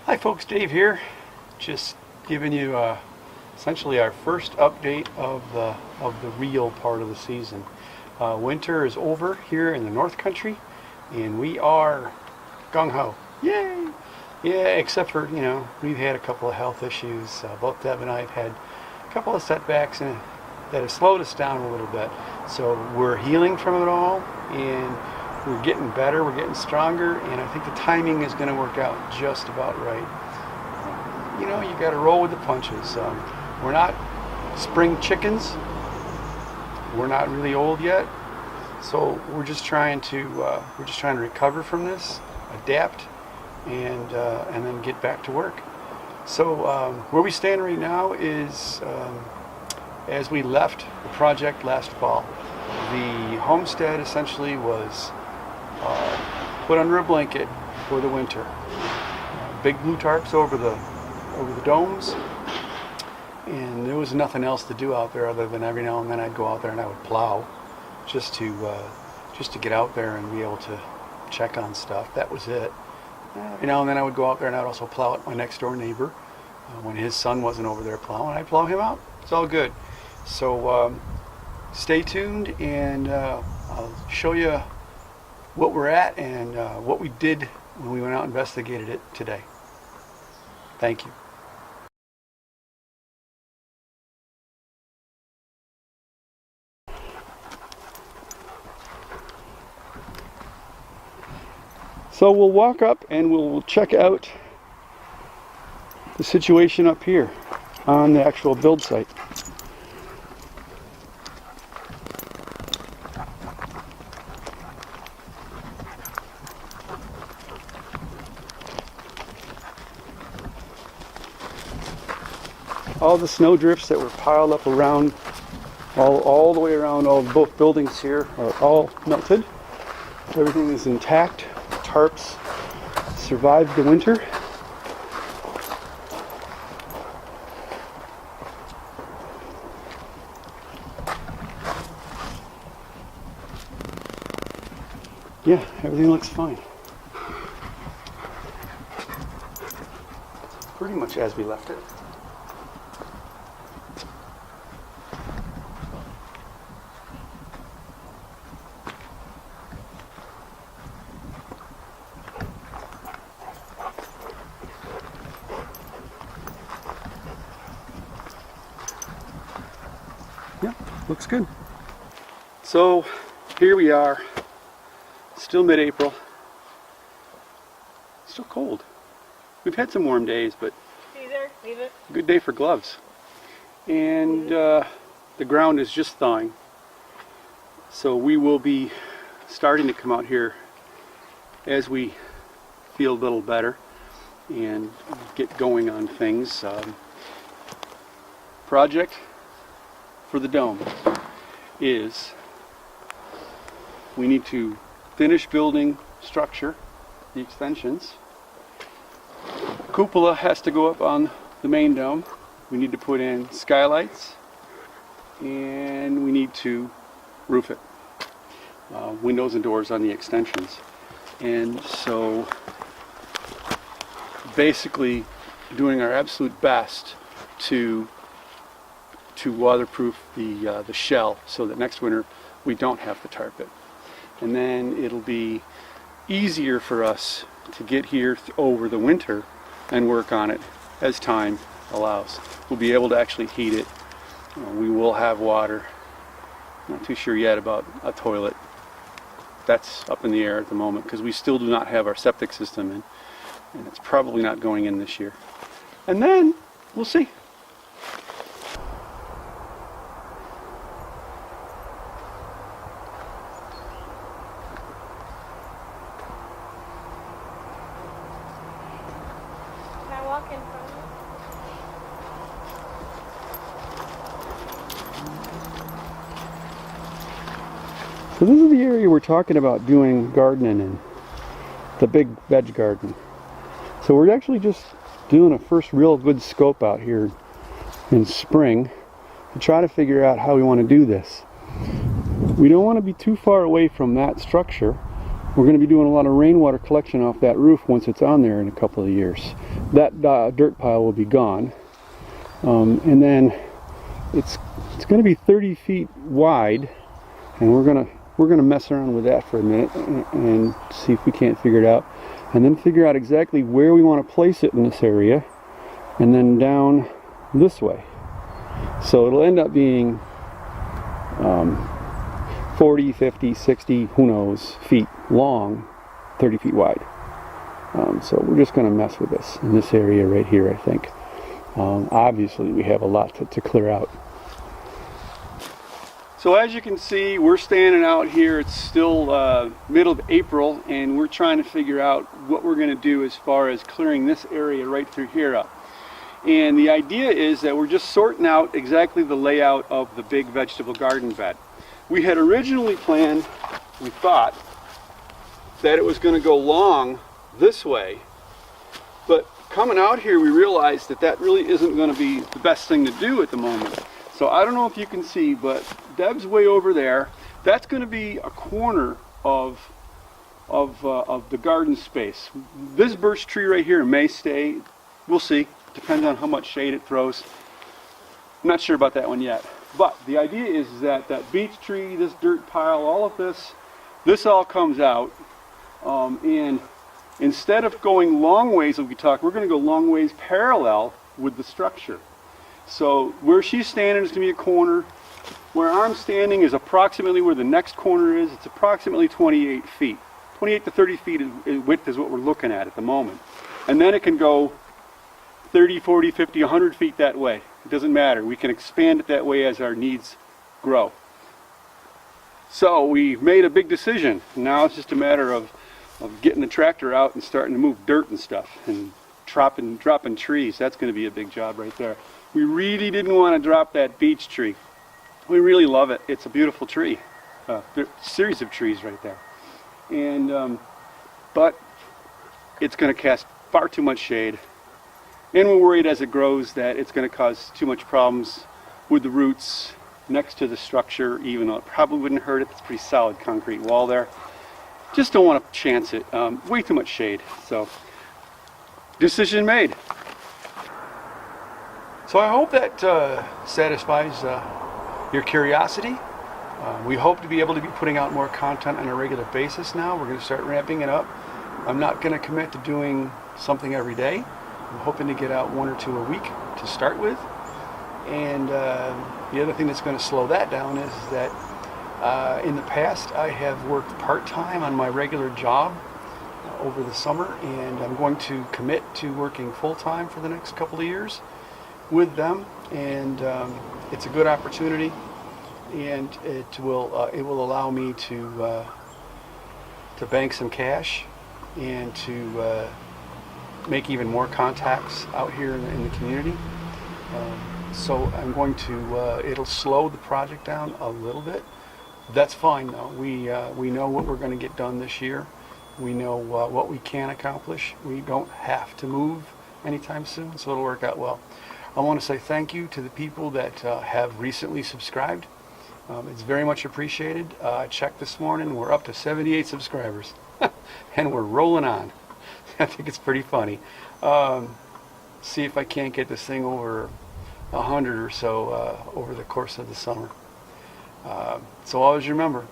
Hi folks, Dave here. Just giving you essentially our first update of the real part of the season. Winter is over here in the North Country, and we are gung-ho. Yay! Yeah, except for, we've had a couple of health issues. Both Deb and I have had a couple of setbacks that have slowed us down a little bit. So we're healing from it all, and we're getting better, we're getting stronger, and I think the timing is going to work out just about right. You got to roll with the punches. We're not spring chickens. We're not really old yet, so we're just trying to recover from this, adapt, and then get back to work. So where we stand right now is as we left the project last fall. The homestead essentially was put under a blanket for the winter. Big blue tarps over the domes, and there was nothing else to do out there other than every now and then I'd go out there and I would plow just to get out there and be able to check on stuff. That was it. Every now and then I would go out there and I'd also plow at my next door neighbor when his son wasn't over there plowing. I'd plow him out. It's all good. So stay tuned, and I'll show you what we're at and what we did when we went out and investigated it today. Thank you. So we'll walk up and we'll check out the situation up here on the actual build site. All the snow drifts that were piled up around, all the way around both buildings here are all melted. Everything is intact. The tarps survived the winter. Yeah, everything looks fine. Pretty much as we left it. Yeah, looks good. So here we are, still mid-April, still cold. We've had some warm days, but leave it. Good day for gloves. And the ground is just thawing. So we will be starting to come out here as we feel a little better and get going on things. Project for the dome is we need to finish building structure, the extensions. Cupola has to go up on the main dome. We need to put in skylights, and we need to roof it. Windows and doors on the extensions. And so basically doing our absolute best to waterproof the shell so that next winter we don't have to tarp it. And then it'll be easier for us to get here over the winter and work on it as time allows. We'll be able to actually heat it. We will have water. Not too sure yet about a toilet. That's up in the air at the moment because we still do not have our septic system in, and it's probably not going in this year. And then we'll see. Walk in front of it. So this is the area we're talking about doing gardening in, the big veg garden. So we're actually just doing a first real good scope out here in spring to try to figure out how we want to do this. We don't want to be too far away from that structure we're going to be doing a lot of rainwater collection off that roof once it's on there in a couple of years. That dirt pile will be gone, and then it's going to be 30 feet wide, and we're gonna mess around with that for a minute and see if we can't figure it out, and then figure out exactly where we want to place it in this area, and then down this way. So it'll end up being 40, 50, 60, who knows, feet long, 30 feet wide. So we're just going to mess with this in this area right here, I think. Obviously we have a lot to clear out. So as you can see, we're standing out here. It's still middle of April, and we're trying to figure out what we're going to do as far as clearing this area right through here up. And the idea is that we're just sorting out exactly the layout of the big vegetable garden bed. We had originally planned, we thought, that it was going to go long this way, but coming out here we realized that that really isn't going to be the best thing to do at the moment. So I don't know if you can see, but Deb's way over there. That's going to be a corner of the garden space. This birch tree right here may stay. We'll see. Depends on how much shade it throws. I'm not sure about that one yet. But the idea is that that beech tree, this dirt pile, all of this all comes out. And instead of going long ways, like we talked, we're going to go long ways parallel with the structure. So where she's standing is going to be a corner. Where I'm standing is approximately where the next corner is. It's approximately 28 feet. 28 to 30 feet in width is what we're looking at the moment. And then it can go 30, 40, 50, 100 feet that way. It doesn't matter. We can expand it that way as our needs grow. So we made a big decision. Now it's just a matter of getting the tractor out and starting to move dirt and stuff and dropping trees. That's going to be a big job right there. We really didn't want to drop that beech tree. We really love it. It's a beautiful tree. There's a series of trees right there. And but it's going to cast far too much shade. And we're worried as it grows that it's going to cause too much problems with the roots next to the structure, even though it probably wouldn't hurt it. It's a pretty solid concrete wall there. Just don't want to chance it. Way too much shade. So, decision made. So I hope that satisfies your curiosity. We hope to be able to be putting out more content on a regular basis now. We're going to start ramping it up. I'm not going to commit to doing something every day. I'm hoping to get out 1 or 2 a week to start with. And the other thing that's going to slow that down is that in the past I have worked part-time on my regular job over the summer, and I'm going to commit to working full-time for the next couple of years with them. And it's a good opportunity, and it will allow me to bank some cash and to make even more contacts out here in the community. So I'm going to, it'll slow the project down a little bit. That's fine though. We know what we're going to get done this year. We know what we can accomplish. We don't have to move anytime soon, so it'll work out well. I want to say thank you to the people that have recently subscribed. It's very much appreciated. I checked this morning, we're up to 78 subscribers and we're rolling on. I think it's pretty funny. See if I can't get this thing over 100 or so over the course of the summer. So always remember,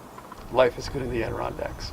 life is good in the Adirondacks.